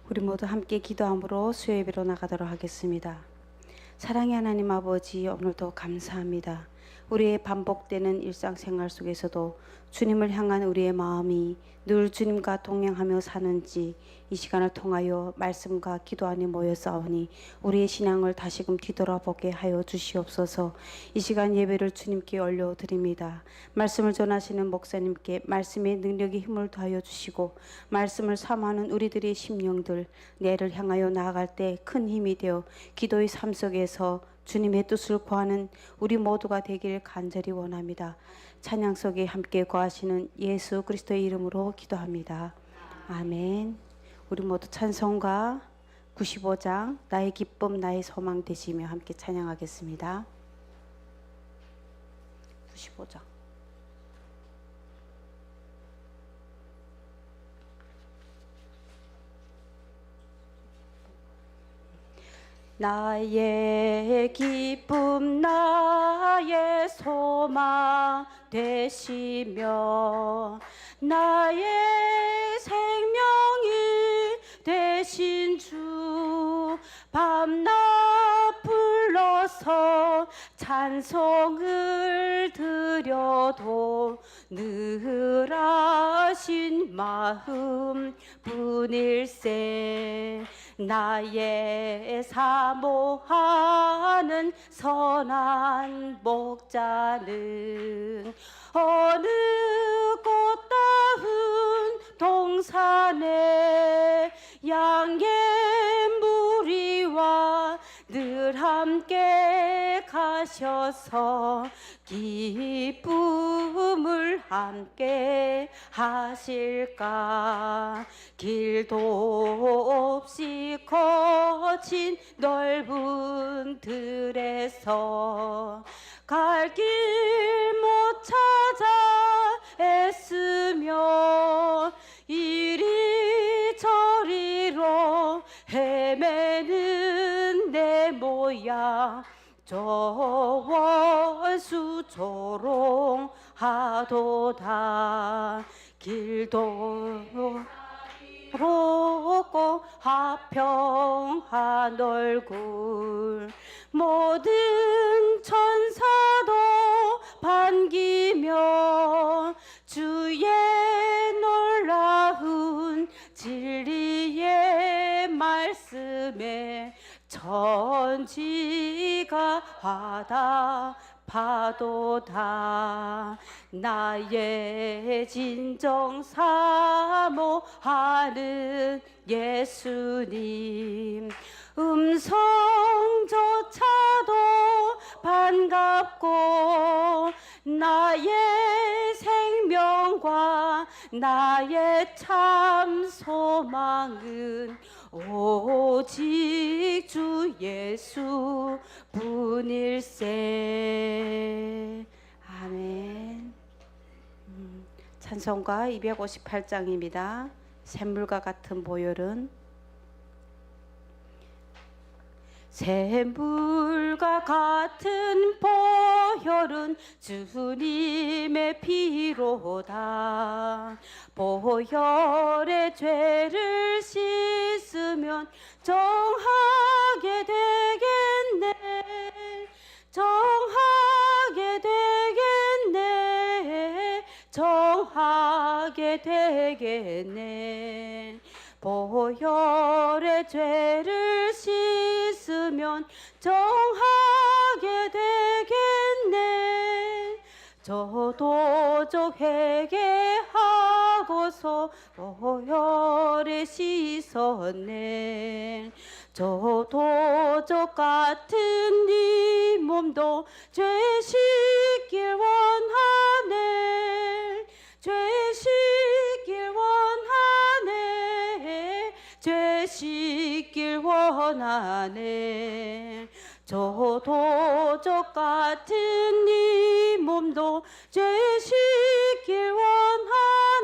우리 모두 함께 기도함으로 수요 예배로 나가도록 하겠습니다. 사랑의 하나님 아버지, 오늘도 감사합니다. 우리의 반복되는 일상생활 속에서도 주님을 향한 우리의 마음이 늘 주님과 동행하며 사는지 이 시간을 통하여 말씀과 기도 안에 모여 싸우니 우리의 신앙을 다시금 뒤돌아보게 하여 주시옵소서. 이 시간 예배를 주님께 올려드립니다. 말씀을 전하시는 목사님께 말씀의 능력이 힘을 더하여 주시고 말씀을 삼하는 우리들의 심령들 내를 향하여 나아갈 때 큰 힘이 되어 기도의 삶 속에서 주님의 뜻을 구하는 우리 모두가 되길 간절히 원합니다. 찬양 속에 함께 거하시는 예수 그리스도의 이름으로 기도합니다. 아멘. 우리 모두 찬송가 95장 나의 기쁨 나의 소망 되시며 함께 찬양하겠습니다. 95장. 나의 기쁨 나의 소망 되시며 나의 생명이 되신 주 밤낮 불러서 찬송을 드려도 늘 하신 마음 뿐일세. 나의 사모하는 선한 목자는 어느 꽃다운 동산에 양의 무리와 늘 함께 가셔서 기쁨을 함께 하실까. 길도 없이 거친 넓은 들에서 갈 길 못 찾아 애쓰며 이리저리로 헤매는 내 모양 저 원수 조롱하도다. 길도 롭고 화평한 얼굴 모든 천사도 반기며 주의 놀라운 진리의 말씀에 천지가 화답하도다. 나의 진정 사모하는 예수님 음성조차도 반갑고 나의 생명과 나의 참 소망은 오직 주 예수 뿐일세. 아멘. 찬송가 258장입니다. 샘물과 같은 보혈은 샘물과 같은 보혈은 주님의 피로다. 보혈의 죄를 씻으면 정하게 되겠네. 정하게 되겠네. 정하게 되겠네. 보혈의 죄를 씻으면 정하게 되겠네. 저도 회개하고서 보혈에 씻었네. 저도 같은 네 몸도 죄 씻길 원하네. 죄 씻길 원하네. 죄 씻길 원하네. 저도 같은 네 몸도 죄 씻길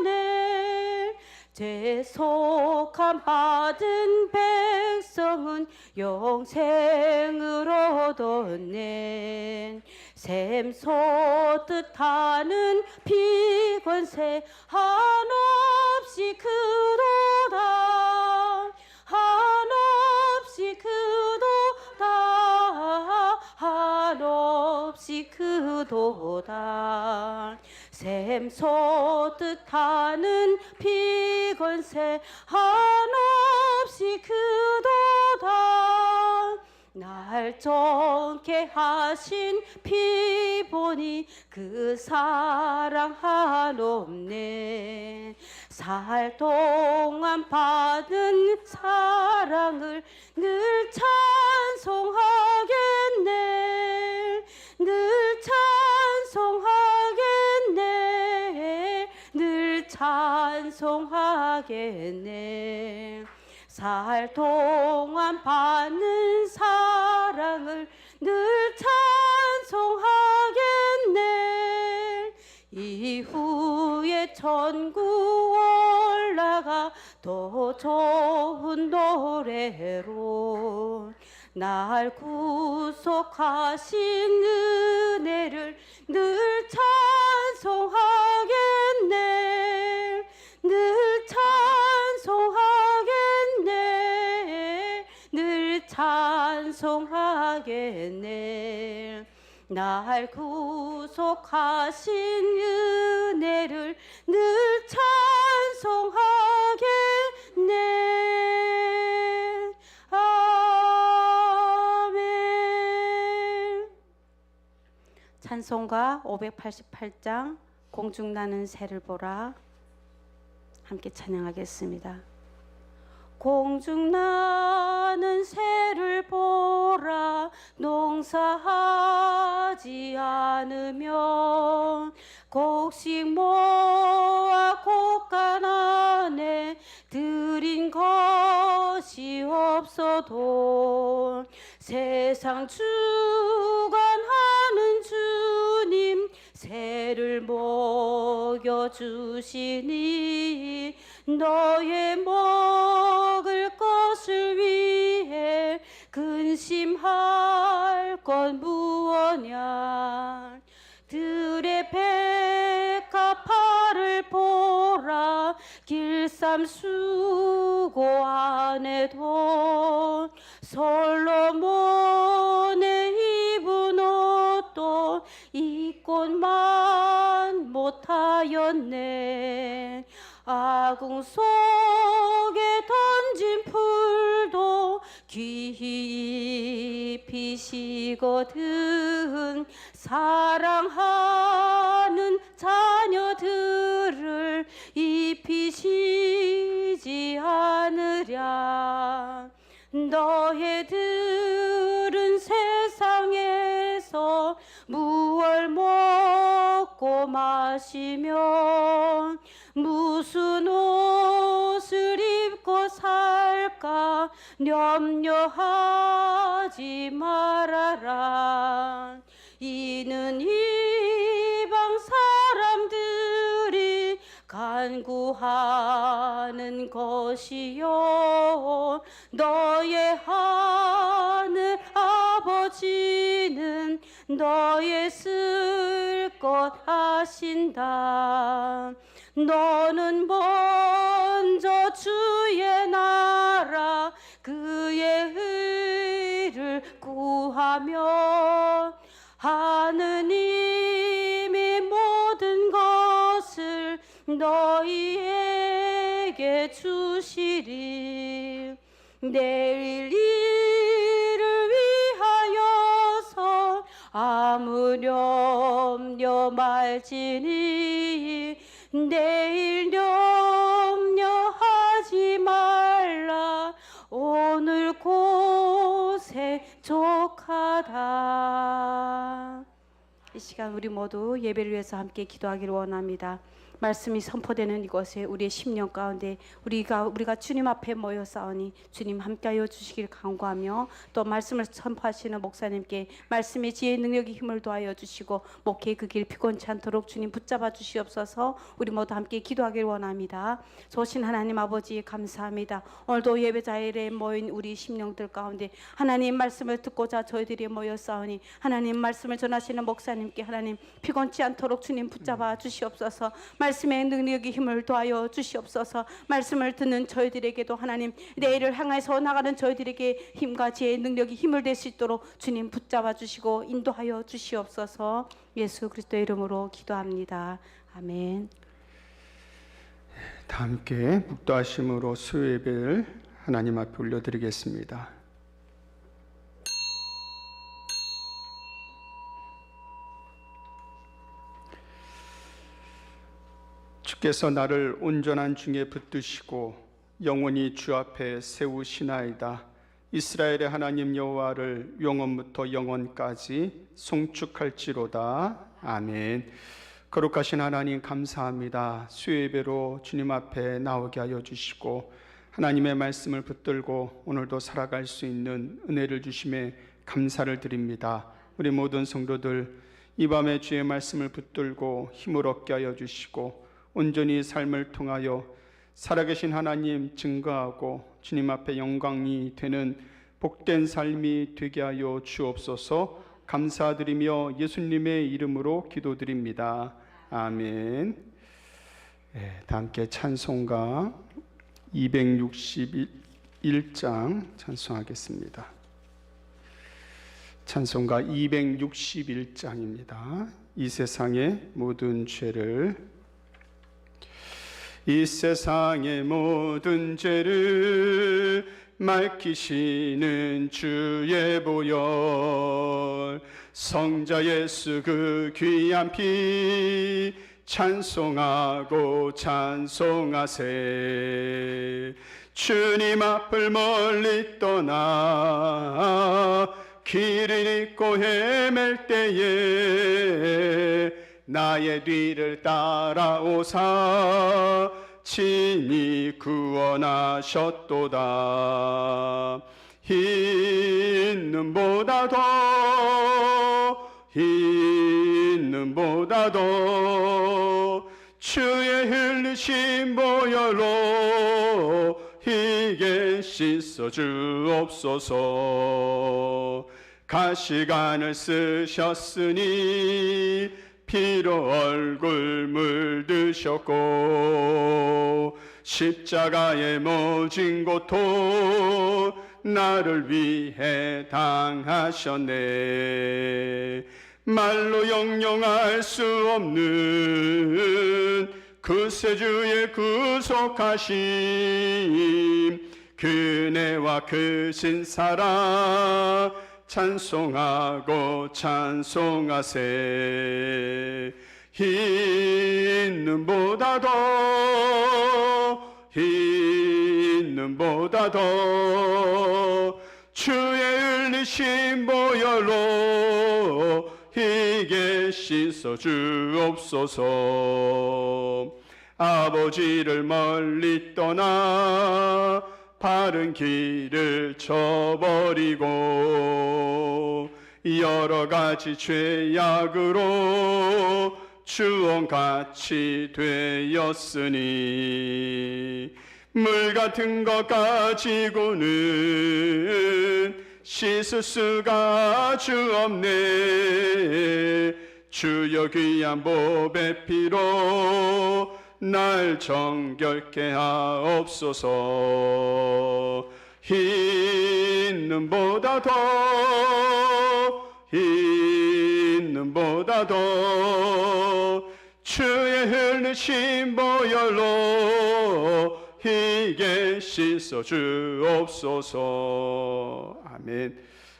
원하네. 죄속함 받은 백성은 영생을 얻었네. 샘솟듯 하는 피권세 한없이 크도다. 한없이 크도다 한없이 크도다 샘솟듯 하는 피건새 한없이 크도다 날 좋게 하신 피 보니 그 사랑 한없네 살 동안 받은 사랑을 늘 찬송하겠네 늘 찬송하겠네 늘 찬송하겠네 살 동안 받는 사랑을 늘 찬송하겠네 이후에 천국 올라가 더 좋은 노래로 날 구속하신 은혜를 늘 찬송하겠네 늘 찬송하겠네 늘 찬송하겠네 날 구속하신 은혜를 늘 찬송하겠네 아멘 찬송가 588장 공중나는 새를 보라 함께 찬양하겠습니다. 공중나는 새를 보라 농사하지 않으면 곡식 모아 곡간 안에 들인 것이 없어도 세상 주관하는 주님 새를 먹여주시니 너의 먹을 것을 위해 근심할 건 무엇냐 들의 백합화를 보라 길쌈 수고 안에도 솔로몬의 입은 옷도 입고만 못하였네 아궁 속에 던진 풀도 깊이 시거든 사랑하는 자녀들을 입히시지 않으랴 너희들은 세상에서 무얼 먹고 마시며 무슨 옷을 입고 살까 염려하지 말아라 이는 이방 사람들이 간구하는 것이요 너의 하늘 아버지는 너의 쓸 것 아신다 너는 먼저 주의 나라 그의 의를 구하며 하느님이 모든 것을 너희에게 주시리 내일 일을 위하여서 아무 염려 말지니 내일 염려하지 말라 오늘 고생 족하다. 이 시간 우리 모두 예배를 위해서 함께 기도하기를 원합니다. 말씀이 선포되는 이곳에 우리의 심령 가운데 우리가 주님 앞에 모여 싸우니 주님 함께하여 주시길 간구하며 또 말씀을 선포하시는 목사님께 말씀의 지혜 능력의 힘을 더하여 주시고 목회의 그 길 피곤치 않도록 주님 붙잡아 주시옵소서. 우리 모두 함께 기도하길 원합니다. 좋으신 하나님 아버지 감사합니다. 오늘도 예배 자리에 모인 우리 심령들 가운데 하나님 말씀을 듣고자 저희들이 모여 싸우니 하나님 말씀을 전하시는 목사님 목사님께 하나님 피곤치 않도록 주님 붙잡아 주시옵소서. 말씀의 능력이 힘을 더하여 주시옵소서. 말씀을 듣는 저희들에게도 하나님 내일을 향해서 나가는 저희들에게 힘과 지혜의 능력이 힘을 될 수 있도록 주님 붙잡아 주시고 인도하여 주시옵소서. 예수 그리스도의 이름으로 기도합니다. 아멘. 다 함께 묵도하심으로 수요 예배를 하나님 앞에 올려드리겠습니다. 주께서 나를 온전한 중에 붙드시고 영원히 주 앞에 세우시나이다. 이스라엘의 하나님 여호와를 영원부터 영원까지 송축할지로다. 아멘. 거룩하신 하나님 감사합니다. 수요 예배로 주님 앞에 나오게 하여 주시고 하나님의 말씀을 붙들고 오늘도 살아갈 수 있는 은혜를 주심에 감사를 드립니다. 우리 모든 성도들 이 밤에 주의 말씀을 붙들고 힘을 얻게 하여 주시고 온전히 삶을 통하여 살아계신 하나님 증거하고 주님 앞에 영광이 되는 복된 삶이 되게 하여 주옵소서. 감사드리며 예수님의 이름으로 기도드립니다. 아멘. 다 함께 찬송가 261장 찬송하겠습니다. 찬송가 261장입니다. 이 세상의 모든 죄를, 이 세상의 모든 죄를 밝히시는 주의 보혈, 성자 예수 그 귀한 피 찬송하고 찬송하세. 주님 앞을 멀리 떠나 길을 잃고 헤맬 때에 나의 뒤를 따라오사 친히 구원하셨도다. 흰 눈보다 더 주의 흘리신 보혈로 희게 씻어 주옵소서. 가시관을 쓰셨으니 피로 얼굴 물드셨고 십자가에 모진 고통 나를 위해 당하셨네. 말로 영영할 수 없는 구세주의 구속하심, 그네와 크신 사랑 찬송하고 찬송하세. 흰 눈보다 더 주의 흘리신 보혈로 희게 씻어 주옵소서. 아버지를 멀리 떠나 바른 길을 저버리고 여러 가지 죄악으로 주원같이 되었으니 물 같은 것 가지고는 씻을 수가 아주 없네. 주여 귀한 보배 피로 날 정결케 하옵소서. 흰 눈보다 더 주의 흘리신 보혈로 희게 씻어 주옵소서. 아멘.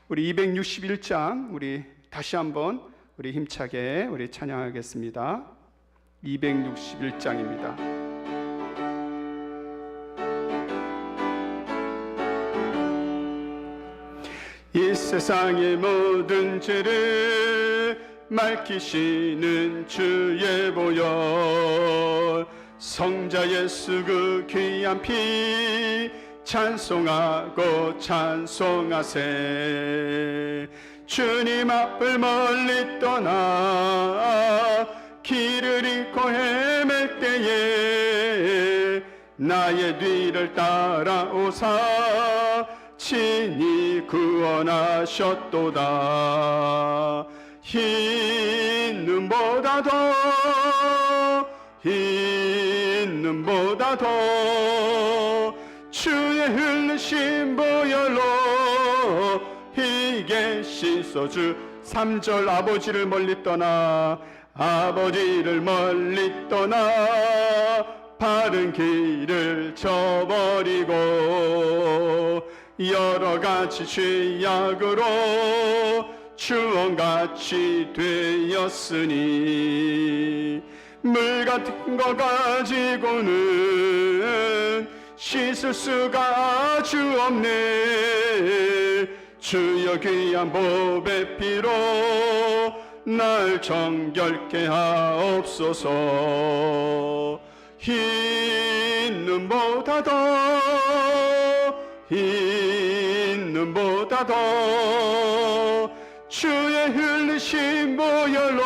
우리 261장 우리 다시 한번 우리 힘차게 우리 찬양하겠습니다. 261장입니다. 이 세상의 모든 죄를 밝히시는 주의 보혈, 성자 예수 그 귀한 피 찬송하고 찬송하세. 주님 앞을 멀리 떠나 길을 잃고 헤맬 때에 나의 뒤를 따라오사 친히 구원하셨도다. 흰 눈보다 더 주의 흘리신 보혈로 희게 씻어주. 3절 아버지를 멀리 떠나 바른 길을 저버리고 여러가지 죄악으로 주원같이 되었으니 물같은 거 가지고는 씻을 수가 주 없네. 주여 귀한 보배 피로 날 정결케 하옵소서. 흰 눈보다 더 주의 흘리신 보혈로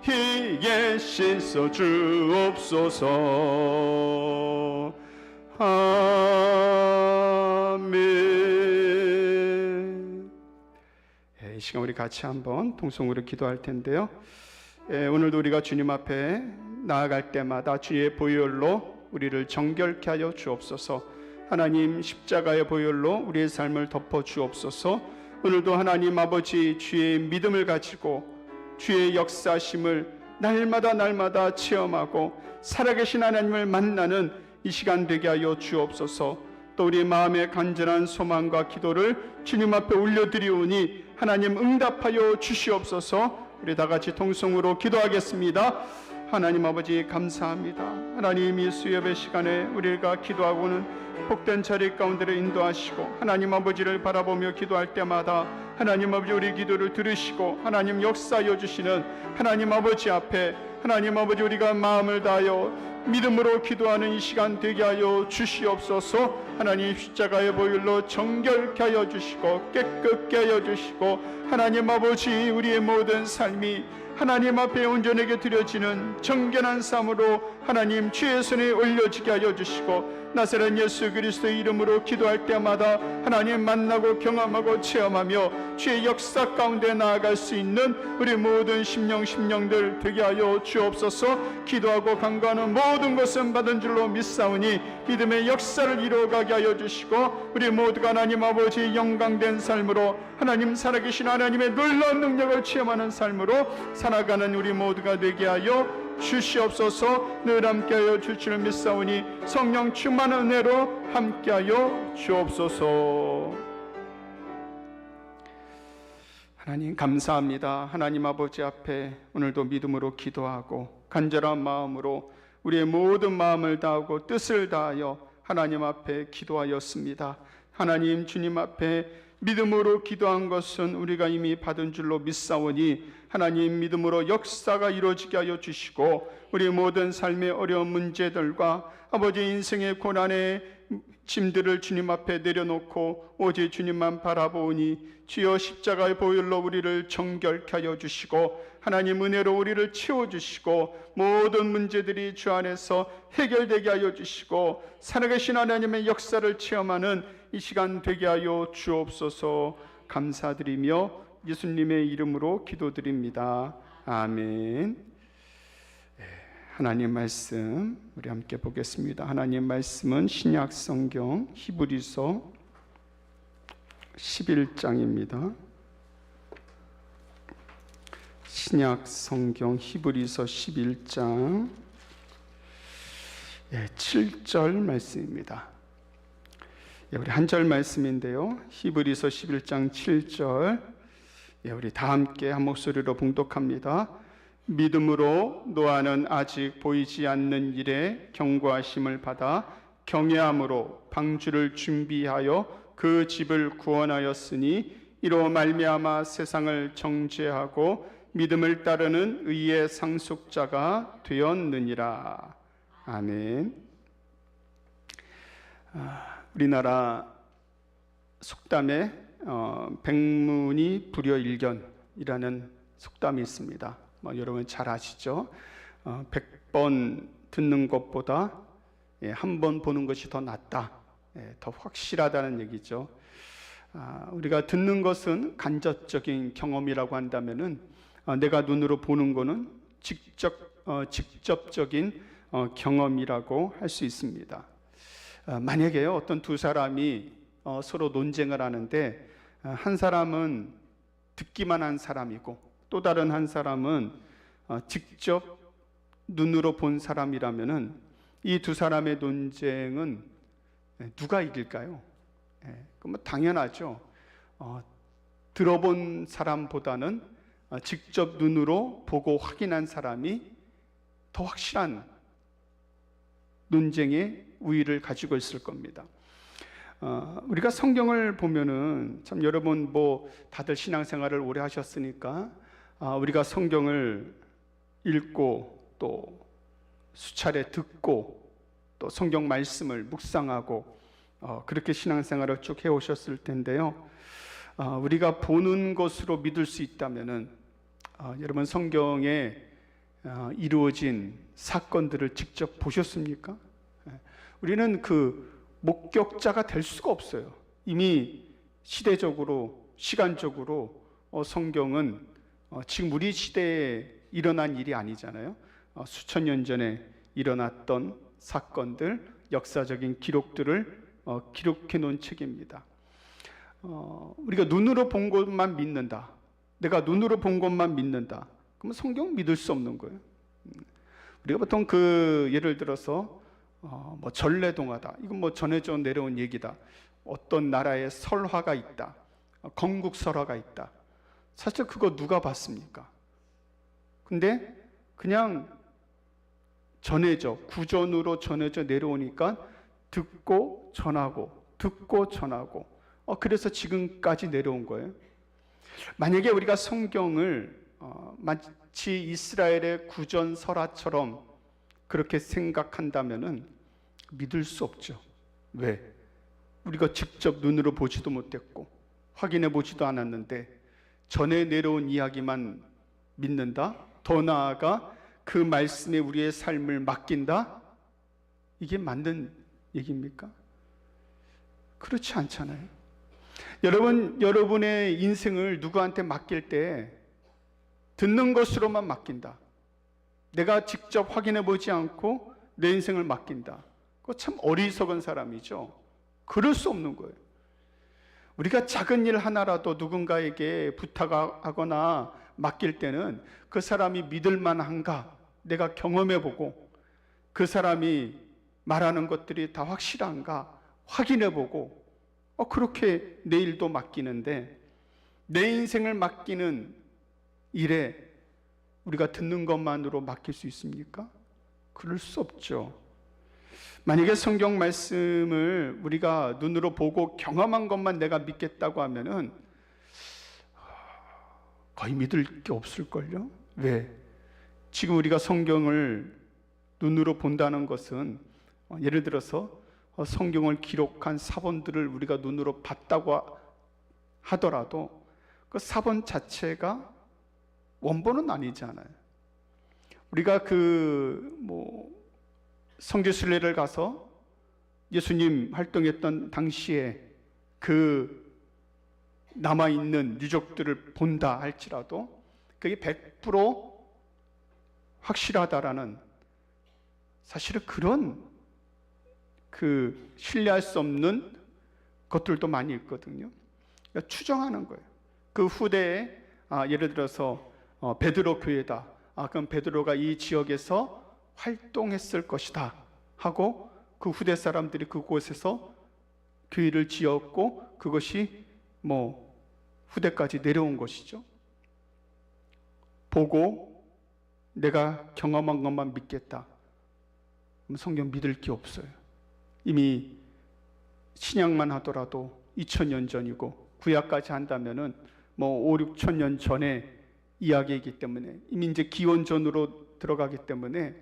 희게 씻어 주옵소서. 아멘. 이 시간 우리 같이 한번 통성으로 기도할 텐데요. 오늘도 우리가 주님 앞에 나아갈 때마다 주의 보혈로 우리를 정결케 하여 주옵소서. 하나님 십자가의 보혈로 우리의 삶을 덮어 주옵소서. 오늘도 하나님 아버지 주의 믿음을 가지고 주의 역사심을 날마다 체험하고 살아계신 하나님을 만나는 이 시간 되게 하여 주옵소서. 또 우리 마음의 간절한 소망과 기도를 주님 앞에 올려드리오니 하나님 응답하여 주시옵소서. 우리 다 같이 통성으로 기도하겠습니다. 하나님 아버지 감사합니다. 하나님 이 수협의 시간에 우리가 기도하고는 복된 자리 가운데로 인도하시고 하나님 아버지를 바라보며 기도할 때마다 하나님 아버지 우리 기도를 들으시고 하나님 역사하여 주시는 하나님 아버지 앞에 하나님 아버지 우리가 마음을 다하여 믿음으로 기도하는 이 시간 되게 하여 주시옵소서. 하나님 십자가의 보혈로 정결케 하여 주시고 깨끗게 하여 주시고 하나님 아버지 우리의 모든 삶이 하나님 앞에 온전하게 드려지는 정결한 삶으로 하나님 주의 손에 올려지게 하여 주시고 나사렛 예수 그리스도의 이름으로 기도할 때마다 하나님 만나고 경험하고 체험하며 주의 역사 가운데 나아갈 수 있는 우리 모든 심령들 되게 하여 주옵소서. 기도하고 간구하는 모든 것은 받은 줄로 믿사오니 믿음의 역사를 이루어가게 하여 주시고 우리 모두가 하나님 아버지 영광된 삶으로 하나님 살아계신 하나님의 놀라운 능력을 체험하는 삶으로 살아가는 우리 모두가 되게 하여 주시옵소서. 늘 함께하여 주시는 믿사오니 성령 충만한 은혜로 함께하여 주옵소서. 하나님 감사합니다. 하나님 아버지 앞에 오늘도 믿음으로 기도하고 간절한 마음으로 우리의 모든 마음을 다하고 뜻을 다하여 하나님 앞에 기도하였습니다. 하나님 주님 앞에 믿음으로 기도한 것은 우리가 이미 받은 줄로 믿사오니 하나님 믿음으로 역사가 이루어지게 하여 주시고 우리 모든 삶의 어려운 문제들과 아버지 인생의 고난의 짐들을 주님 앞에 내려놓고 오직 주님만 바라보니 주여 십자가의 보혈로 우리를 정결케 하여 주시고 하나님 은혜로 우리를 채워주시고 모든 문제들이 주 안에서 해결되게 하여 주시고 살아계신 하나님의 역사를 체험하는 이 시간 되게 하여 주옵소서. 감사드리며 예수님의 이름으로 기도드립니다. 아멘. 하나님 말씀 우리 함께 보겠습니다. 하나님 말씀은 신약 성경 히브리서 11장입니다. 신약 성경 히브리서 11장 7절 말씀입니다. 우리 한 절 말씀인데요. 히브리서 11장 7절 우리 다 함께 한 목소리로 봉독합니다. 믿음으로 노아는 아직 보이지 않는 일에 경고하심을 받아 경외함으로 방주를 준비하여 그 집을 구원하였으니 이로 말미암아 세상을 정죄하고 믿음을 따르는 의의 상속자가 되었느니라. 아멘. 우리나라 속담에 백문이 불여일견이라는 속담이 있습니다. 여러분 잘 아시죠? 100번 듣는 것보다 한 번 보는 것이 더 낫다, 더 확실하다는 얘기죠. 우리가 듣는 것은 간접적인 경험이라고 한다면은 내가 눈으로 보는 거는 직접적인 경험이라고 할 수 있습니다. 만약에 어떤 두 사람이 서로 논쟁을 하는데 한 사람은 듣기만 한 사람이고 또 다른 한 사람은 직접 눈으로 본 사람이라면은 이 두 사람의 논쟁은 누가 이길까요? 그럼 당연하죠. 들어본 사람보다는 직접 눈으로 보고 확인한 사람이 더 확실한 논쟁의 우위를 가지고 있을 겁니다. 우리가 성경을 보면은 참 여러분 다들 신앙생활을 오래 하셨으니까 우리가 성경을 읽고 또 수차례 듣고 또 성경 말씀을 묵상하고 그렇게 신앙생활을 쭉 해오셨을 텐데요. 우리가 보는 것으로 믿을 수 있다면은 여러분 성경에 이루어진 사건들을 직접 보셨습니까? 우리는 그 목격자가 될 수가 없어요. 이미 시대적으로 시간적으로 성경은 지금 우리 시대에 일어난 일이 아니잖아요. 수천 년 전에 일어났던 사건들, 역사적인 기록들을 기록해 놓은 책입니다. 우리가 눈으로 본 것만 믿는다. 내가 눈으로 본 것만 믿는다. 그러면 성경 믿을 수 없는 거예요. 우리가 보통 예를 들어서 전래동화다. 이건 전해져 내려온 얘기다. 어떤 나라에 설화가 있다. 건국설화가 있다. 사실 그거 누가 봤습니까? 근데 그냥 구전으로 전해져 내려오니까 듣고 전하고 그래서 지금까지 내려온 거예요. 만약에 우리가 성경을 마치 이스라엘의 구전설화처럼 그렇게 생각한다면은 믿을 수 없죠. 왜? 우리가 직접 눈으로 보지도 못했고 확인해 보지도 않았는데 전에 내려온 이야기만 믿는다? 더 나아가 그 말씀에 우리의 삶을 맡긴다? 이게 맞는 얘기입니까? 그렇지 않잖아요. 여러분의 인생을 누구한테 맡길 때 듣는 것으로만 맡긴다. 내가 직접 확인해 보지 않고 내 인생을 맡긴다. 그거 참 어리석은 사람이죠. 그럴 수 없는 거예요. 우리가 작은 일 하나라도 누군가에게 부탁하거나 맡길 때는 그 사람이 믿을 만한가 내가 경험해 보고 그 사람이 말하는 것들이 다 확실한가 확인해 보고 그렇게 내 일도 맡기는데 내 인생을 맡기는 일에 우리가 듣는 것만으로 맡길 수 있습니까? 그럴 수 없죠. 만약에 성경 말씀을 우리가 눈으로 보고 경험한 것만 내가 믿겠다고 하면은 거의 믿을 게 없을걸요? 왜? 지금 우리가 성경을 눈으로 본다는 것은 예를 들어서 성경을 기록한 사본들을 우리가 눈으로 봤다고 하더라도 그 사본 자체가 원본은 아니잖아요. 우리가 성지순례를 가서 예수님 활동했던 당시에 그 남아있는 유적들을 본다 할지라도 그게 100% 확실하다라는 사실은 그런 신뢰할 수 없는 것들도 많이 있거든요. 그러니까 추정하는 거예요. 그 후대에 예를 들어서 베드로 교회다. 그럼 베드로가 이 지역에서 활동했을 것이다 하고 그 후대 사람들이 그곳에서 교회를 지었고 그것이 후대까지 내려온 것이죠. 보고 내가 경험한 것만 믿겠다. 그럼 성경 믿을 게 없어요. 이미 신약만 하더라도 2000년 전이고 구약까지 한다면은 5-6천 년 전의 이야기이기 때문에 이미 이제 기원전으로 들어가기 때문에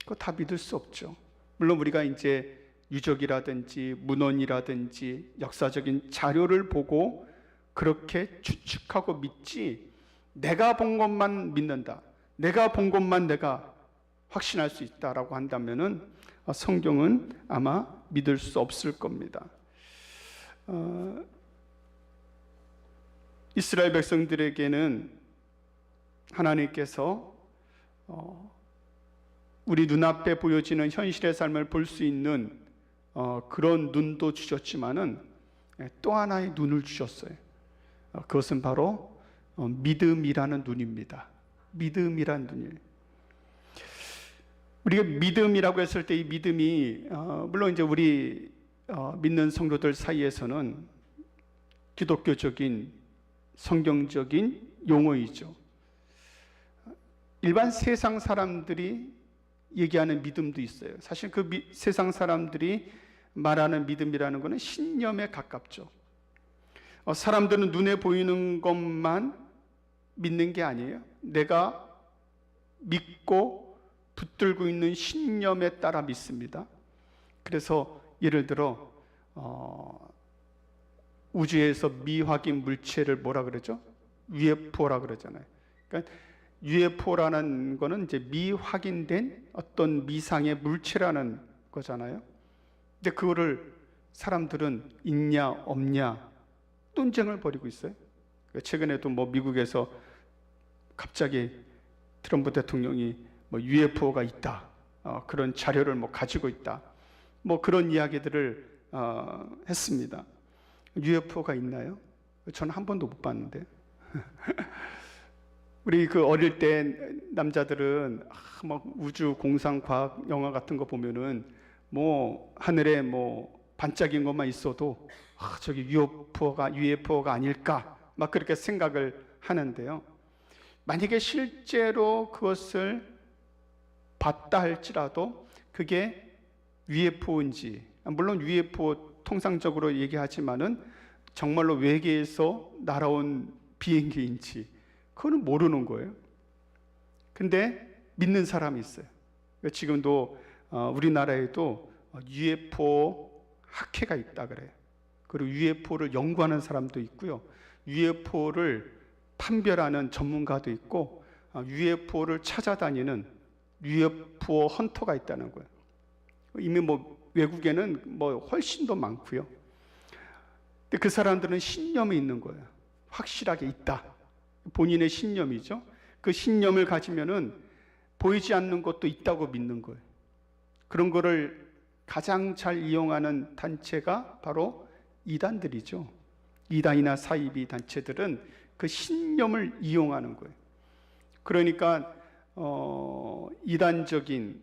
그거 다 믿을 수 없죠. 물론 우리가 이제 유적이라든지 문헌이라든지 역사적인 자료를 보고 그렇게 추측하고 믿지 내가 본 것만 믿는다. 내가 본 것만 내가 확신할 수 있다라고 한다면은 성경은 아마 믿을 수 없을 겁니다. 이스라엘 백성들에게는 하나님께서 우리 눈앞에 보여지는 현실의 삶을 볼 수 있는 그런 눈도 주셨지만은 또 하나의 눈을 주셨어요. 그것은 바로 믿음이라는 눈입니다. 믿음이라는 눈이에요. 우리가 믿음이라고 했을 때 이 믿음이 물론 이제 우리 믿는 성도들 사이에서는 기독교적인 성경적인 용어이죠. 일반 세상 사람들이 얘기하는 믿음도 있어요. 사실 그 세상 사람들이 말하는 믿음이라는 것은 신념에 가깝죠. 사람들은 눈에 보이는 것만 믿는 게 아니에요. 내가 믿고 붙들고 있는 신념에 따라 믿습니다. 그래서 예를 들어 우주에서 미확인 물체를 뭐라 그러죠? UFO라 그러잖아요. 그러니까 UFO라는 거는 이제 미확인된 어떤 미상의 물체라는 거잖아요. 근데 그거를 사람들은 있냐 없냐 논쟁을 벌이고 있어요. 최근에도 뭐 미국에서 갑자기 트럼프 대통령이 뭐 UFO가 있다, 그런 자료를 뭐 가지고 있다, 뭐 그런 이야기들을 했습니다. UFO가 있나요? 저는 한 번도 못 봤는데. 우리 그 어릴 때 남자들은 막 우주 공상 과학 영화 같은 거 보면은 뭐 하늘에 뭐 반짝인 것만 있어도 저기 UFO가 아닐까 막 그렇게 생각을 하는데요. 만약에 실제로 그것을 봤다 할지라도 그게 UFO인지, 물론 UFO 통상적으로 얘기하지만은 정말로 외계에서 날아온 비행기인지 그거는 모르는 거예요. 근데 믿는 사람이 있어요. 지금도 우리나라에도 UFO 학회가 있다 그래요. 그리고 UFO를 연구하는 사람도 있고요. UFO를 판별하는 전문가도 있고 UFO를 찾아다니는 UFO 헌터가 있다는 거예요. 이미 뭐 외국에는 뭐 훨씬 더 많고요. 근데 그 사람들은 신념이 있는 거예요. 확실하게 있다. 본인의 신념이죠. 그 신념을 가지면은 보이지 않는 것도 있다고 믿는 거예요. 그런 거를 가장 잘 이용하는 단체가 바로 이단들이죠. 이단이나 사이비 단체들은 그 신념을 이용하는 거예요. 그러니까 이단적인,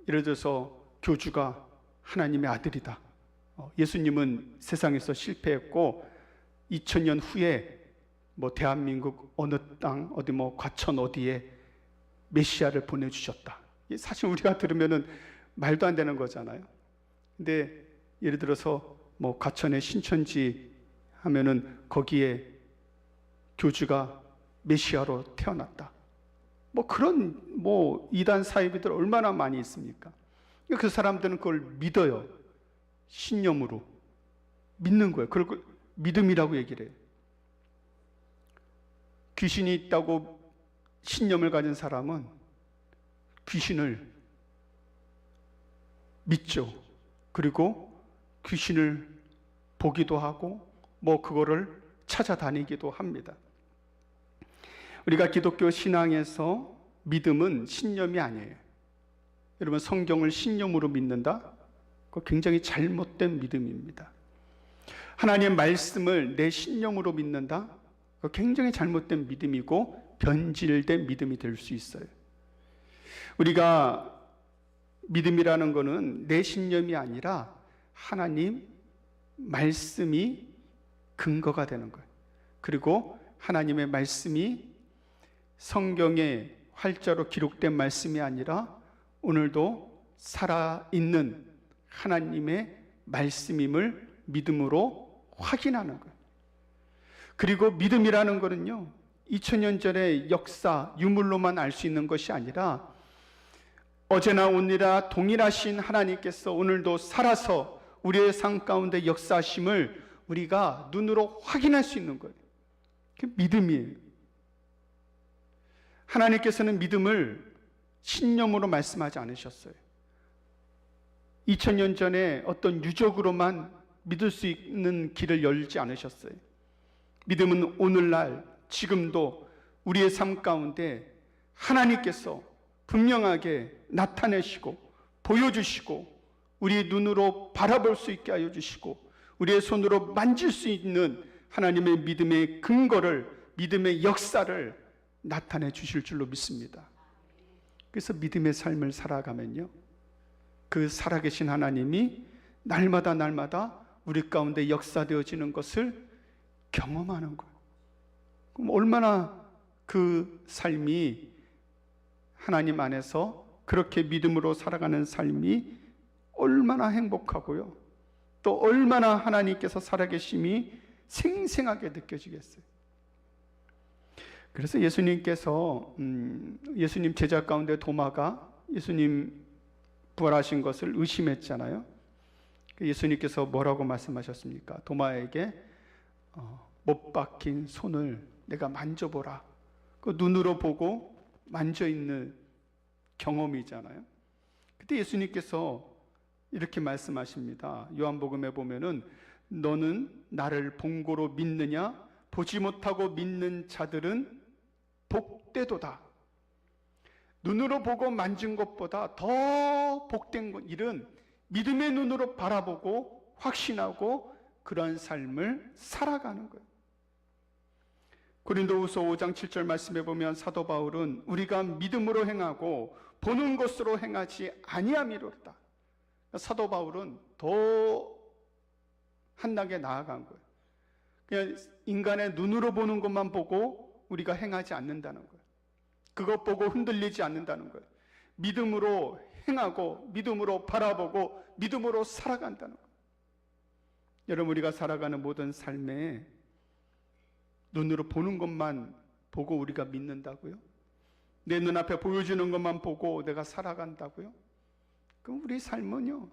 예를 들어서 교주가 하나님의 아들이다. 예수님은 세상에서 실패했고 2000년 후에 뭐 대한민국 어느 땅 어디 뭐 과천 어디에 메시아를 보내주셨다. 사실 우리가 들으면은 말도 안 되는 거잖아요. 근데 예를 들어서 뭐 과천의 신천지 하면은 거기에 교주가 메시아로 태어났다. 뭐 그런 뭐 이단 사이비들 얼마나 많이 있습니까? 그 사람들은 그걸 믿어요. 신념으로 믿는 거예요. 그걸 믿음이라고 얘기를 해요. 귀신이 있다고 신념을 가진 사람은 귀신을 믿죠. 그리고 귀신을 보기도 하고 뭐 그거를 찾아다니기도 합니다. 우리가 기독교 신앙에서 믿음은 신념이 아니에요. 여러분, 성경을 신념으로 믿는다? 그거 굉장히 잘못된 믿음입니다. 하나님의 말씀을 내 신념으로 믿는다? 그거 굉장히 잘못된 믿음이고 변질된 믿음이 될 수 있어요. 우리가 믿음이라는 거는 내 신념이 아니라 하나님 말씀이 근거가 되는 거예요. 그리고 하나님의 말씀이 성경에 활자로 기록된 말씀이 아니라 오늘도 살아있는 하나님의 말씀임을 믿음으로 확인하는 거예요. 그리고 믿음이라는 거는요, 2000년 전의 역사, 유물로만 알 수 있는 것이 아니라 어제나 오늘이나 동일하신 하나님께서 오늘도 살아서 우리의 삶 가운데 역사하심을 우리가 눈으로 확인할 수 있는 거예요. 그게 믿음이에요. 하나님께서는 믿음을 신념으로 말씀하지 않으셨어요. 2000년 전에 어떤 유적으로만 믿을 수 있는 길을 열지 않으셨어요. 믿음은 오늘날 지금도 우리의 삶 가운데 하나님께서 분명하게 나타내시고 보여주시고 우리의 눈으로 바라볼 수 있게 하여 주시고 우리의 손으로 만질 수 있는 하나님의 믿음의 근거를, 믿음의 역사를 나타내 주실 줄로 믿습니다. 그래서 믿음의 삶을 살아가면요, 그 살아계신 하나님이 날마다 우리 가운데 역사되어지는 것을 경험하는 거예요. 그럼 얼마나 그 삶이 하나님 안에서 그렇게 믿음으로 살아가는 삶이 얼마나 행복하고요, 또 얼마나 하나님께서 살아계심이 생생하게 느껴지겠어요. 그래서 예수님께서 예수님 제자 가운데 도마가 예수님 부활하신 것을 의심했잖아요. 예수님께서 뭐라고 말씀하셨습니까? 도마에게 못 박힌 손을 내가 만져보라. 그 눈으로 보고 만져있는 경험이잖아요. 그때 예수님께서 이렇게 말씀하십니다. 요한복음에 보면은 너는 나를 본고로 믿느냐? 보지 못하고 믿는 자들은 복되도다. 눈으로 보고 만진 것보다 더 복된 일은 믿음의 눈으로 바라보고 확신하고 그런 삶을 살아가는 거예요. 고린도후서 5장 7절 말씀에 보면 사도 바울은 우리가 믿음으로 행하고 보는 것으로 행하지 아니함이로다. 사도 바울은 더 한단계 나아간 거예요. 그냥 인간의 눈으로 보는 것만 보고 우리가 행하지 않는다는 거예요. 그것 보고 흔들리지 않는다는 거예요. 믿음으로 행하고 믿음으로 바라보고 믿음으로 살아간다는 거예요. 여러분, 우리가 살아가는 모든 삶에 눈으로 보는 것만 보고 우리가 믿는다고요? 내 눈앞에 보여주는 것만 보고 내가 살아간다고요? 그럼 우리 삶은요,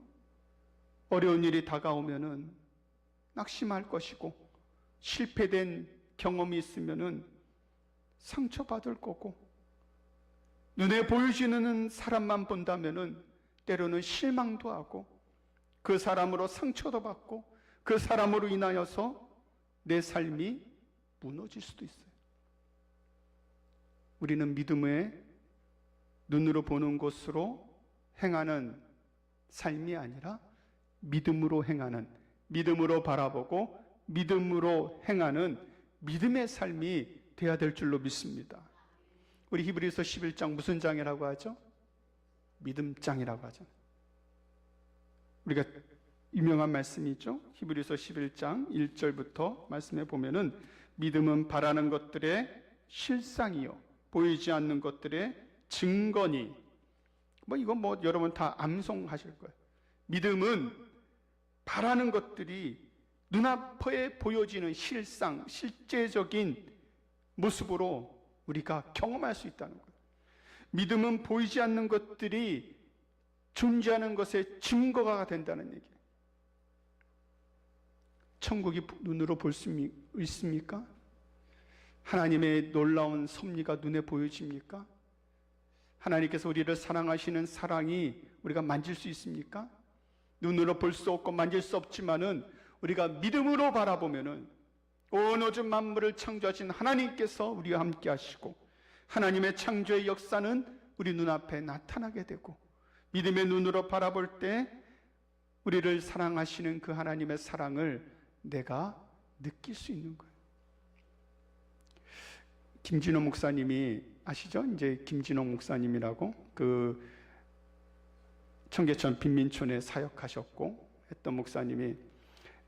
어려운 일이 다가오면은 낙심할 것이고 실패된 경험이 있으면은 상처받을 거고 눈에 보여지는 사람만 본다면은 때로는 실망도 하고 그 사람으로 상처도 받고 그 사람으로 인하여서 내 삶이 무너질 수도 있어요. 우리는 믿음의 눈으로 보는 것으로 행하는 삶이 아니라 믿음으로 행하는, 믿음으로 바라보고 믿음으로 행하는 믿음의 삶이 되어야 될 줄로 믿습니다. 우리 히브리서 11장 무슨 장이라고 하죠? 믿음장이라고 하죠. 우리가 유명한 말씀이 있죠. 히브리서 11장 1절부터 말씀해 보면은 믿음은 바라는 것들의 실상이요 보이지 않는 것들의 증거니. 이건 여러분 다 암송하실 거예요. 믿음은 바라는 것들이 눈앞에 보여지는 실상, 실제적인 모습으로 우리가 경험할 수 있다는 거예요. 믿음은 보이지 않는 것들이 존재하는 것의 증거가 된다는 얘기예요. 천국이 눈으로 볼 수 있습니까? 하나님의 놀라운 섭리가 눈에 보여집니까? 하나님께서 우리를 사랑하시는 사랑이 우리가 만질 수 있습니까? 눈으로 볼 수 없고 만질 수 없지만은 우리가 믿음으로 바라보면은 온 우주 만물을 창조하신 하나님께서 우리와 함께 하시고 하나님의 창조의 역사는 우리 눈앞에 나타나게 되고 믿음의 눈으로 바라볼 때 우리를 사랑하시는 그 하나님의 사랑을 내가 느낄 수 있는 거예요. 김진호 목사님이 아시죠? 이제 김진호 목사님이라고 그 청계천 빈민촌에 사역하셨고 했던 목사님이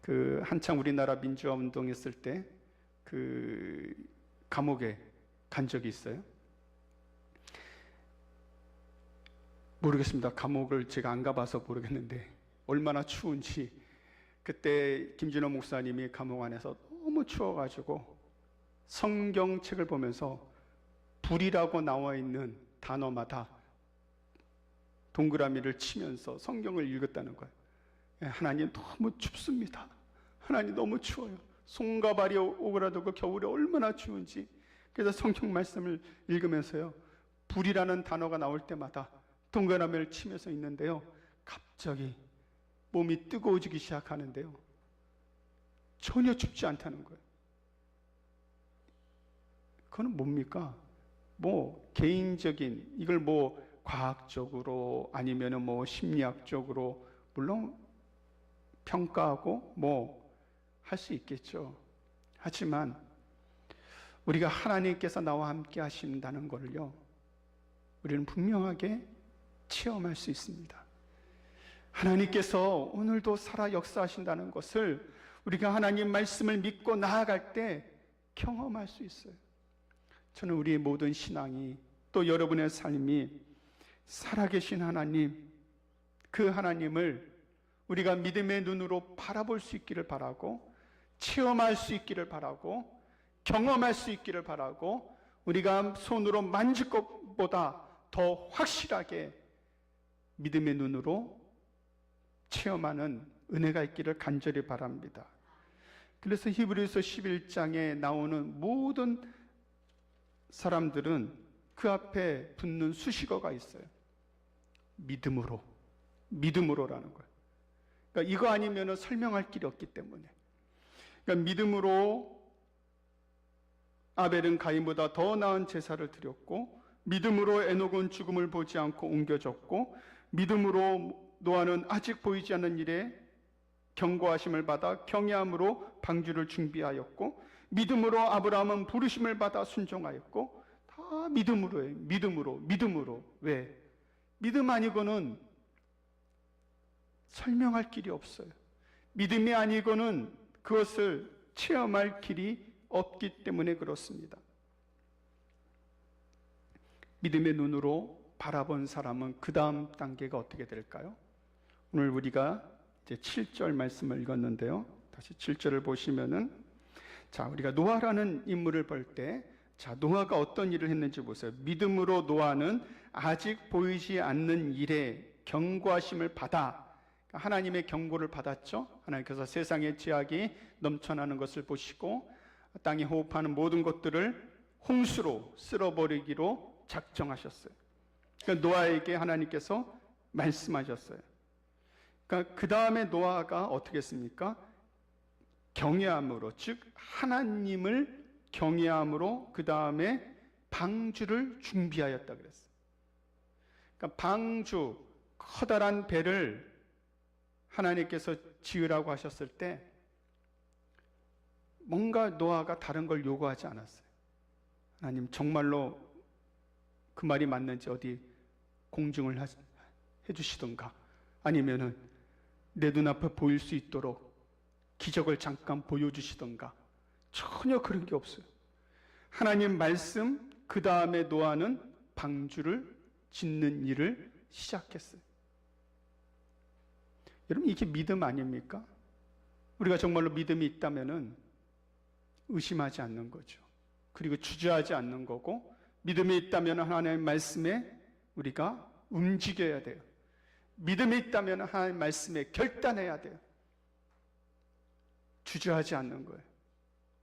그 한창 우리나라 민주화 운동했을 때 그 감옥에 간 적이 있어요. 모르겠습니다. 감옥을 제가 안 가봐서 모르겠는데 얼마나 추운지 그때 김진호 목사님이 감옥 안에서 너무 추워가지고 성경책을 보면서 불이라고 나와 있는 단어마다 동그라미를 치면서 성경을 읽었다는 거예요. 하나님 너무 춥습니다. 하나님 너무 추워요. 손과 발이 오그라들고 겨울에 얼마나 추운지. 그래서 성경 말씀을 읽으면서요, 불이라는 단어가 나올 때마다 동그라미를 치면서 있는데요, 갑자기 몸이 뜨거워지기 시작하는데요, 전혀 춥지 않다는 거예요. 그건 뭡니까? 뭐 개인적인 이걸 뭐 과학적으로 아니면은 뭐 심리학적으로 물론 평가하고 뭐 할 수 있겠죠. 하지만 우리가 하나님께서 나와 함께 하신다는 것을요, 우리는 분명하게 체험할 수 있습니다. 하나님께서 오늘도 살아 역사하신다는 것을 우리가 하나님 말씀을 믿고 나아갈 때 경험할 수 있어요. 저는 우리의 모든 신앙이, 또 여러분의 삶이 살아계신 하나님, 그 하나님을 우리가 믿음의 눈으로 바라볼 수 있기를 바라고, 체험할 수 있기를 바라고, 경험할 수 있기를 바라고, 우리가 손으로 만질 것보다 더 확실하게 믿음의 눈으로 체험하는 은혜가 있기를 간절히 바랍니다. 그래서 히브리서 11장에 나오는 모든 사람들은 그 앞에 붙는 수식어가 있어요. 믿음으로, 믿음으로라는 거예요. 그러니까 이거 아니면 설명할 길이 없기 때문에. 그러니까 믿음으로 아벨은 가인보다 더 나은 제사를 드렸고, 믿음으로 에녹은 죽음을 보지 않고 옮겨졌고, 믿음으로 노아는 아직 보이지 않는 일에 경고하심을 받아 경외함으로 방주를 준비하였고, 믿음으로 아브라함은 부르심을 받아 순종하였고, 다 믿음으로예요. 믿음으로. 왜? 믿음 아니고는 설명할 길이 없어요. 믿음이 아니고는 그것을 체험할 길이 없기 때문에 그렇습니다. 믿음의 눈으로 바라본 사람은 그 다음 단계가 어떻게 될까요? 오늘 우리가 이제 7절 말씀을 읽었는데요. 다시 7절을 보시면은, 자, 우리가 노아라는 인물을 볼 때, 자, 노아가 어떤 일을 했는지 보세요. 믿음으로 노아는 아직 보이지 않는 일에 경고하심을 받아, 하나님의 경고를 받았죠. 하나님께서 세상의 죄악이 넘쳐나는 것을 보시고 땅에 호흡하는 모든 것들을 홍수로 쓸어버리기로 작정하셨어요. 그러니까 노아에게 하나님께서 말씀하셨어요. 그러니까 그 다음에 노아가 어떻게 했습니까? 경외함으로, 즉 하나님을 경외함으로 그 다음에 방주를 준비하였다 그랬어요. 그러니까 방주, 커다란 배를 하나님께서 지으라고 하셨을 때 뭔가 노아가 다른 걸 요구하지 않았어요. 하나님 정말로 그 말이 맞는지 어디 공증을 해주시던가, 아니면은 내 눈앞에 보일 수 있도록 기적을 잠깐 보여주시던가, 전혀 그런 게 없어요. 하나님 말씀, 그 다음에 노아는 방주를 짓는 일을 시작했어요. 여러분, 이게 믿음 아닙니까? 우리가 정말로 믿음이 있다면은 의심하지 않는 거죠. 그리고 주저하지 않는 거고, 믿음이 있다면 하나님의 말씀에 우리가 움직여야 돼요. 믿음이 있다면 하나님의 말씀에 결단해야 돼요. 주저하지 않는 거예요.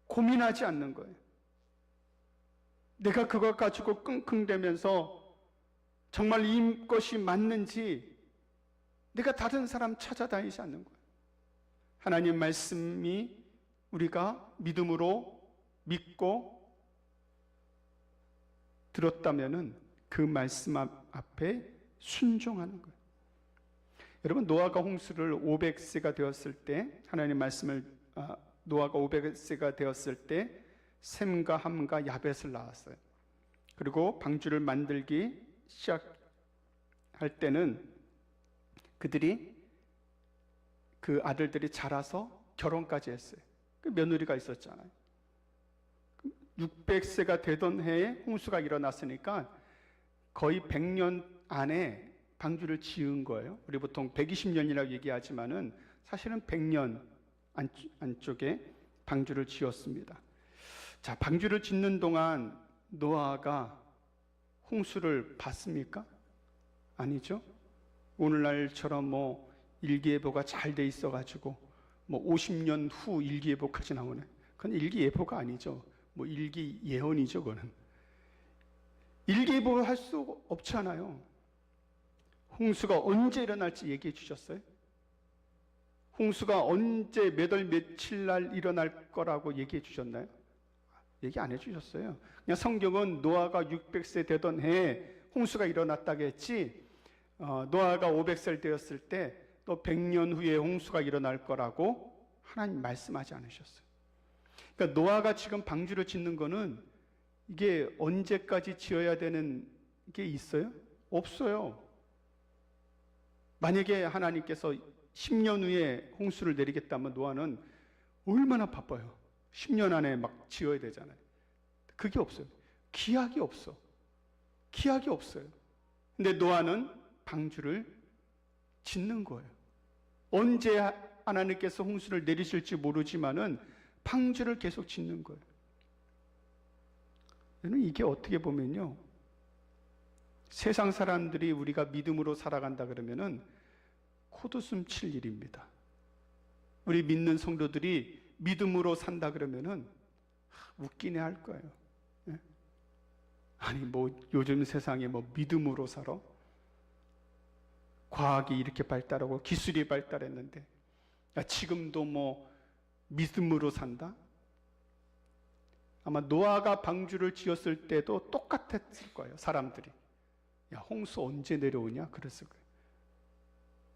고민하지 않는 거예요. 내가 그것 가지고 끙끙대면서 정말 이것이 맞는지 내가 다른 사람 찾아다니지 않는 거예요. 하나님 말씀이 우리가 믿음으로 믿고 들었다면은 그 말씀 앞에 순종하는 거예요. 여러분, 노아가 홍수를 500세가 되었을 때, 하나님 말씀을 노아가 500세가 되었을 때 셈과 함과 야벳을 낳았어요. 그리고 방주를 만들기 시작할 때는 그 아들들이 자라서 결혼까지 했어요. 그 며느리가 있었잖아요. 600세가 되던 해에 홍수가 일어났으니까 거의 100년 안에 방주를 지은 거예요. 우리 보통 120년이라고 얘기하지만은 사실은 100년 안쪽에 방주를 지었습니다. 자, 방주를 짓는 동안 노아가 홍수를 봤습니까? 아니죠. 오늘날처럼 뭐 일기예보가 잘 돼 있어가지고 뭐 50년 후 일기예보까지 나오네. 그건 일기예보가 아니죠. 뭐 일기예언이죠, 그거는. 일기예보를 할 수 없잖아요. 홍수가 언제 일어날지 얘기해 주셨어요? 홍수가 언제 몇 월 며칠 날 일어날 거라고 얘기해 주셨나요? 얘기 안 해주셨어요. 그냥 성경은 노아가 600세 되던 해에 홍수가 일어났다고 했지, 노아가 500살 되었을 때 또 100년 후에 홍수가 일어날 거라고 하나님 말씀하지 않으셨어요. 그러니까 노아가 지금 방주를 짓는 거는 이게 언제까지 지어야 되는 게 있어요? 없어요. 만약에 하나님께서 10년 후에 홍수를 내리겠다면 노아는 얼마나 바빠요. 10년 안에 막 지어야 되잖아요. 그게 없어요. 기약이 없어. 기약이 없어요. 근데 노아는 방주를 짓는 거예요. 언제 하나님께서 홍수를 내리실지 모르지만은 방주를 계속 짓는 거예요. 저는 이게 어떻게 보면요, 세상 사람들이 우리가 믿음으로 살아간다 그러면은 코웃음 칠 일입니다. 우리 믿는 성도들이 믿음으로 산다 그러면은 웃기네 할 거예요. 예? 아니 뭐 요즘 세상에 뭐 믿음으로 살아? 과학이 이렇게 발달하고 기술이 발달했는데 야, 지금도 뭐 믿음으로 산다? 아마 노아가 방주를 지었을 때도 똑같았을 거예요. 사람들이 야, 홍수 언제 내려오냐? 그랬을 거예요.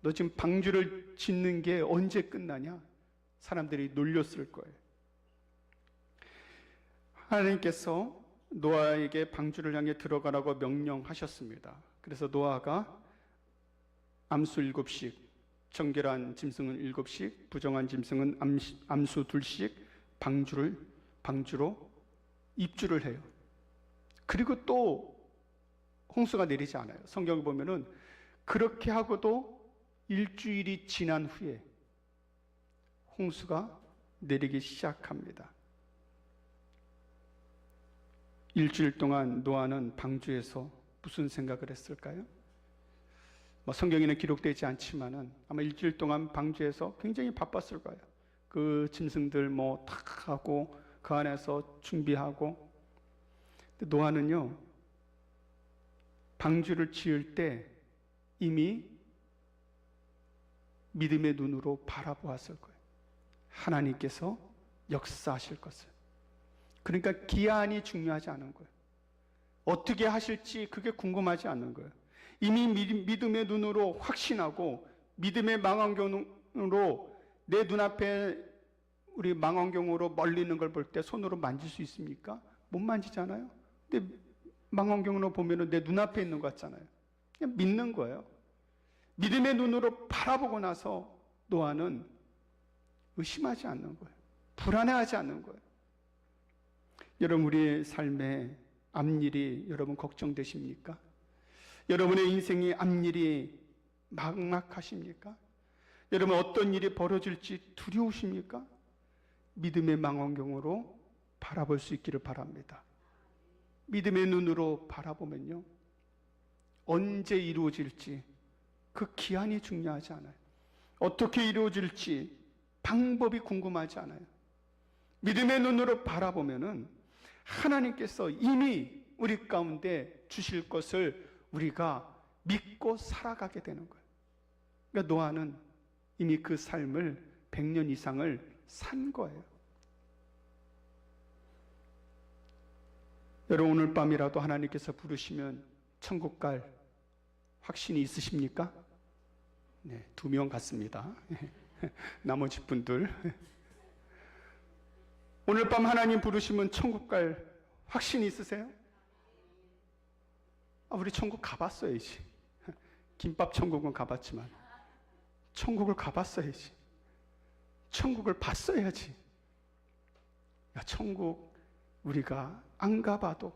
너 지금 방주를 짓는 게 언제 끝나냐? 사람들이 놀렸을 거예요. 하나님께서 노아에게 방주를 향해 들어가라고 명령하셨습니다. 그래서 노아가 암수 7씩, 정결한 짐승은 7씩, 부정한 짐승은 암수 2씩 방주로 입주를 해요. 그리고 또 홍수가 내리지 않아요. 성경을 보면은 그렇게 하고도 일주일이 지난 후에 홍수가 내리기 시작합니다. 일주일 동안 노아는 방주에서 무슨 생각을 했을까요? 뭐 성경에는 기록되지 않지만은 아마 일주일 동안 방주에서 굉장히 바빴을 거예요. 그 짐승들 뭐 다 하고 그 안에서 준비하고. 근데 노아는요, 방주를 지을 때 이미 믿음의 눈으로 바라보았을 거예요. 하나님께서 역사하실 것을. 그러니까 기한이 중요하지 않은 거예요. 어떻게 하실지 그게 궁금하지 않는 거예요. 이미 믿음의 눈으로 확신하고 믿음의 망원경으로 내 눈앞에 우리 망원경으로 멀리 있는 걸 볼 때 손으로 만질 수 있습니까? 못 만지잖아요. 근데 망원경으로 보면은 내 눈앞에 있는 것 같잖아요. 그냥 믿는 거예요. 믿음의 눈으로 바라보고 나서 노아는 의심하지 않는 거예요. 불안해하지 않는 거예요. 여러분, 우리의 삶에 앞일이 여러분 걱정되십니까? 여러분의 인생의 앞일이 막막하십니까? 여러분, 어떤 일이 벌어질지 두려우십니까? 믿음의 망원경으로 바라볼 수 있기를 바랍니다. 믿음의 눈으로 바라보면요, 언제 이루어질지 그 기한이 중요하지 않아요. 어떻게 이루어질지 방법이 궁금하지 않아요. 믿음의 눈으로 바라보면은 하나님께서 이미 우리 가운데 주실 것을 우리가 믿고 살아가게 되는 거예요. 그러니까 노아는 이미 그 삶을 100년 이상을 산 거예요. 여러분, 오늘 밤이라도 하나님께서 부르시면 천국 갈 확신이 있으십니까? 네, 2명 같습니다. 나머지 분들. 오늘 밤 하나님 부르시면 천국 갈 확신이 있으세요? 우리 천국 가봤어야지. 김밥 천국은 가봤지만 천국을 가봤어야지. 천국을 봤어야지. 야, 천국 우리가 안 가봐도,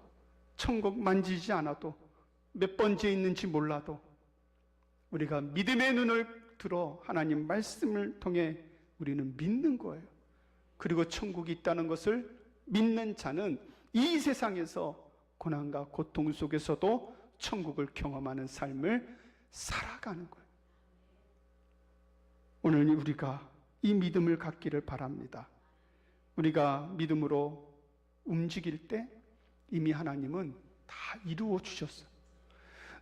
천국 만지지 않아도, 몇 번째 있는지 몰라도 우리가 믿음의 눈을 들어 하나님 말씀을 통해 우리는 믿는 거예요. 그리고 천국이 있다는 것을 믿는 자는 이 세상에서 고난과 고통 속에서도 천국을 경험하는 삶을 살아가는 거예요. 오늘 우리가 이 믿음을 갖기를 바랍니다. 우리가 믿음으로 움직일 때 이미 하나님은 다 이루어 주셨어요.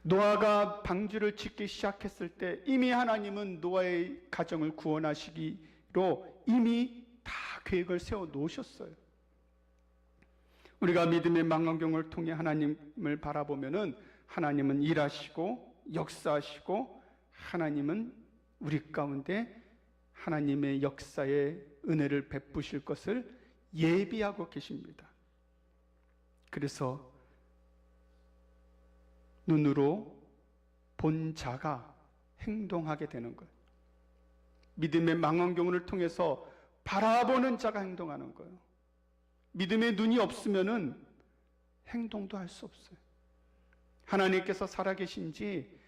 노아가 방주를 짓기 시작했을 때 이미 하나님은 노아의 가정을 구원하시기로 이미 다 계획을 세워 놓으셨어요. 우리가 믿음의 망원경을 통해 하나님을 바라보면은 하나님은 일하시고 역사하시고 하나님은 우리 가운데 하나님의 역사의 은혜를 베푸실 것을 예비하고 계십니다. 그래서 눈으로 본 자가 행동하게 되는 거예요. 믿음의 망원경을 통해서 바라보는 자가 행동하는 거예요. 믿음의 눈이 없으면은 행동도 할 수 없어요. 하나님께서 살아계신지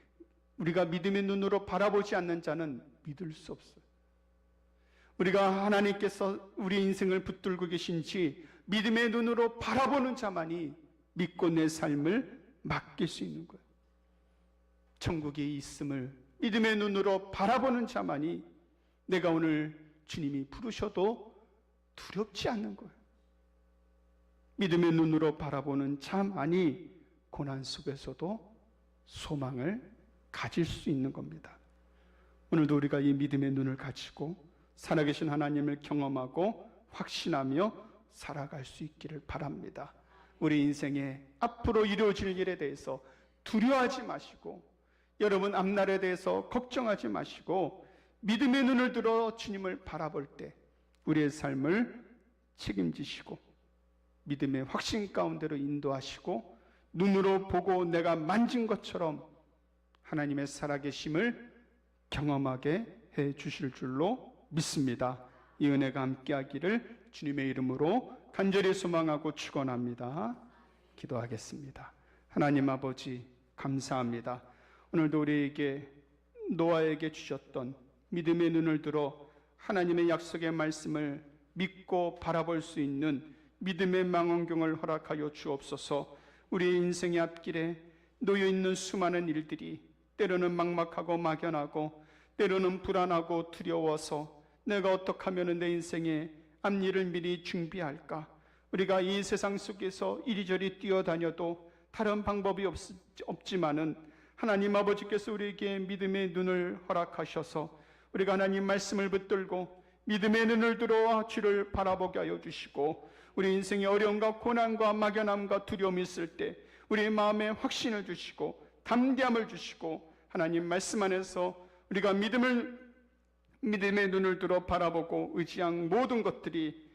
우리가 믿음의 눈으로 바라보지 않는 자는 믿을 수 없어요. 우리가 하나님께서 우리 인생을 붙들고 계신지 믿음의 눈으로 바라보는 자만이 믿고 내 삶을 맡길 수 있는 거예요. 천국에 있음을 믿음의 눈으로 바라보는 자만이 내가 오늘 주님이 부르셔도 두렵지 않는 거예요. 믿음의 눈으로 바라보는 자만이 고난 속에서도 소망을 가질 수 있는 겁니다. 오늘도 우리가 이 믿음의 눈을 가지고 살아계신 하나님을 경험하고 확신하며 살아갈 수 있기를 바랍니다. 우리 인생에 앞으로 이루어질 일에 대해서 두려워하지 마시고, 여러분 앞날에 대해서 걱정하지 마시고, 믿음의 눈을 들어 주님을 바라볼 때 우리의 삶을 책임지시고 믿음의 확신 가운데로 인도하시고 눈으로 보고 내가 만진 것처럼 하나님의 살아계심을 경험하게 해 주실 줄로 믿습니다. 이 은혜가 함께하기를 주님의 이름으로 간절히 소망하고 축원합니다. 기도하겠습니다. 하나님 아버지 감사합니다. 오늘도 우리에게 노아에게 주셨던 믿음의 눈을 들어 하나님의 약속의 말씀을 믿고 바라볼 수 있는 믿음의 망원경을 허락하여 주옵소서. 우리 인생의 앞길에 놓여있는 수많은 일들이 때로는 막막하고 막연하고 때로는 불안하고 두려워서 내가 어떻게 하면 내 인생의 앞일을 미리 준비할까? 우리가 이 세상 속에서 이리저리 뛰어다녀도 다른 방법이 없지만은 하나님 아버지께서 우리에게 믿음의 눈을 허락하셔서 우리가 하나님 말씀을 붙들고 믿음의 눈을 들어 주를 바라보게 하여 주시고, 우리 인생의 어려움과 고난과 막연함과 두려움이 있을 때 우리의 마음에 확신을 주시고 담대함을 주시고, 하나님 말씀 안에서 우리가 믿음의 눈을 들어 바라보고 의지한 모든 것들이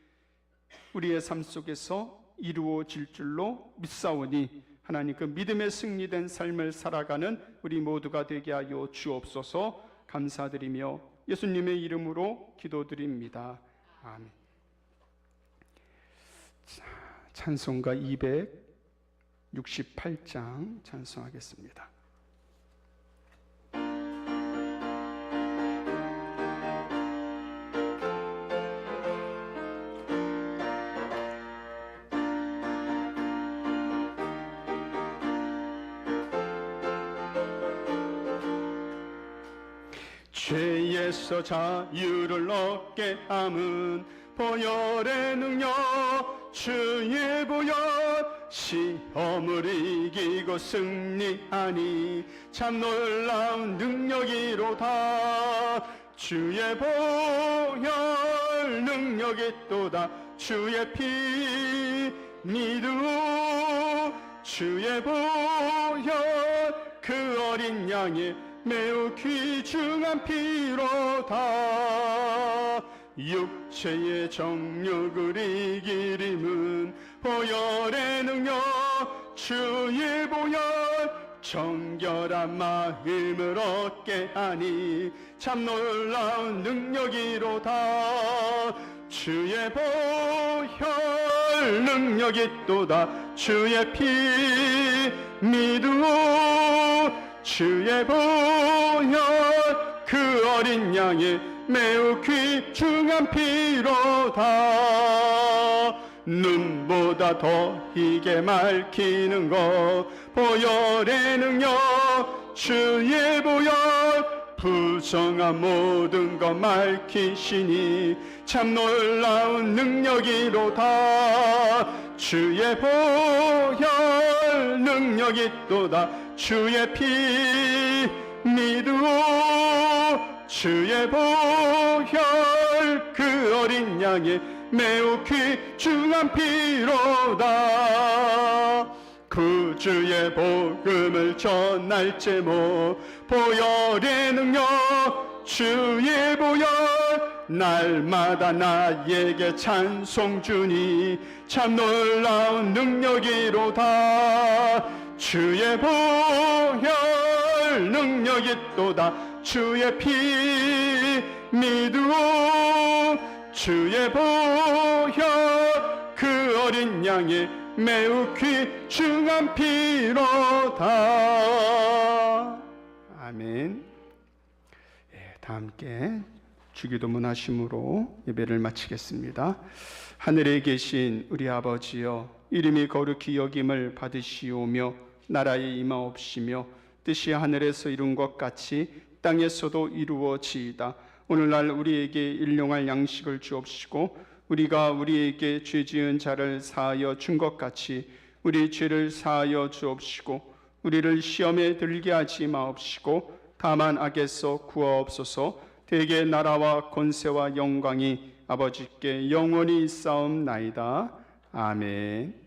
우리의 삶 속에서 이루어질 줄로 믿사오니 하나님 그 믿음의 승리된 삶을 살아가는 우리 모두가 되게 하여 주옵소서. 감사드리며 예수님의 이름으로 기도드립니다. 아멘. 찬송가 268장 찬송하겠습니다. 죄에서 자유를 얻게 함은 보혈의 능력, 주의 보혈, 시험을 이기고 승리하니 참 놀라운 능력이로다. 주의 보혈 능력이 또다. 주의 피 믿음, 주의 보혈 그 어린 양의 매우 귀중한 피로다. 육체의 정욕을 이기림은 보혈의 능력, 주의 보혈 정결한 마음을 얻게 하니 참 놀라운 능력이로다. 주의 보혈 능력이 또다. 주의 피 믿음, 주의 보혈 그 어린 양의 매우 귀중한 피로다. 눈보다 더 희게 맑히는 것 보혈의 능력, 주의 보혈 부정한 모든 것 밝히시니 참 놀라운 능력이로다. 주의 보혈 능력이 또다. 주의 피 믿음, 주의 보혈 그 어린 양의 매우 귀중한 피로다. 그 주의 복음을 전할 제목 보혈의 능력 주의 보혈 날마다 나에게 찬송 주니 참 놀라운 능력이로다. 주의 보혈 능력이 또다. 주의 피 믿으오. 주의 보혈 그 어린 양의 매우 귀중한 피로다. 아멘. 다 함께 주기도문 하심으로 예배를 마치겠습니다. 하늘에 계신 우리 아버지여, 이름이 거룩히 여김을 받으시오며 나라의 임하옵시며 뜻이 하늘에서 이룬 것 같이 땅에서도 이루어지이다. 오늘날 우리에게 일용할 양식을 주옵시고 우리가 우리에게 죄 지은 자를 사하여 준 것 같이 우리 죄를 사하여 주옵시고 우리를 시험에 들게 하지 마옵시고 다만 악에서 구하옵소서. 대개 나라와 권세와 영광이 아버지께 영원히 있사옵나이다. 아멘.